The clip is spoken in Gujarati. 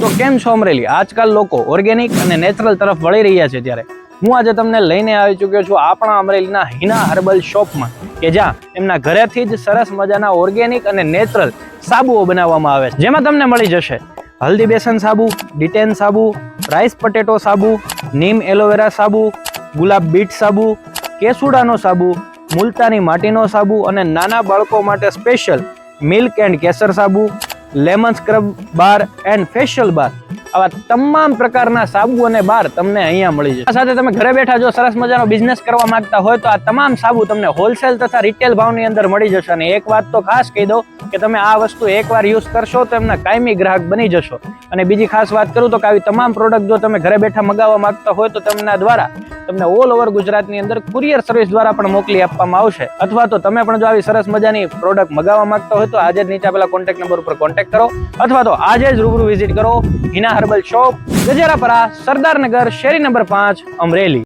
તો કેમ છો અમરેલી? આજકાલ લોકો ઓર્ગેનિક અને નેચરલ તરફ વળી રહ્યા છે, ત્યારે હું આજે તમને લઈને આવી ચૂક્યો છું આપણા અમરેલીના હિના હર્બલ શોપમાં, કે જ્યાં એમના ઘરેથી જ સરસ મજાના ઓર્ગેનિક અને નેચરલ સાબુઓ બનાવવામાં આવે છે, જેમાં તમને મળી જશે હલ્દી બેસન સાબુ, ડિટેન સાબુ, રાઈસ પટેટો સાબુ, નીમ એલોવેરા સાબુ, ગુલાબ બીટ સાબુ, કેસુડાનો સાબુ, મુલતાની માટીનો સાબુ અને નાના બાળકો માટે સ્પેશિયલ મિલ્ક એન્ડ કેસર સાબુ, lemon scrub bar and facial bar, આવા તમામ પ્રકારના સાબુ અને બાર તમને અહીંયા મળી જશે. આ સાથે તમે ઘરે બેઠા જો સરસ મજાનો બિઝનેસ કરવા માંગતા હોય તો આ તમામ સાબુ તમને હોલસેલ તથા રિટેલ ભાવની અંદર મળી જશે. અને એક વાત તો ખાસ કહી દઉં કે તમે આ વસ્તુ એકવાર યુઝ કરશો તો એમના કાયમી ગ્રાહક બની જશો. અને બીજી ખાસ વાત કરું તો કે આવી તમામ પ્રોડક્ટ જો તમે ઘરે બેઠા મંગાવવા માંગતા હોય તો તેમના દ્વારા તમને ઓલ ઓવર ગુજરાતની અંદર કુરિયર સર્વિસ દ્વારા પણ મોકલી આપવામાં આવશે. અથવા તો તમે પણ જો આવી સરસ મજાની પ્રોડક્ટ મંગાવવા માંગતા હોય તો આજે જ નીચે આપેલા કોન્ટેક્ટ નંબર ઉપર કોન્ટેક્ટ કરો, અથવા તો આજે જ રૂબરૂ વિઝિટ કરો હિના હર્બલ શોપ, ગજેરાપરા, સરદારનગર, શેરી નંબર 5, અમરેલી.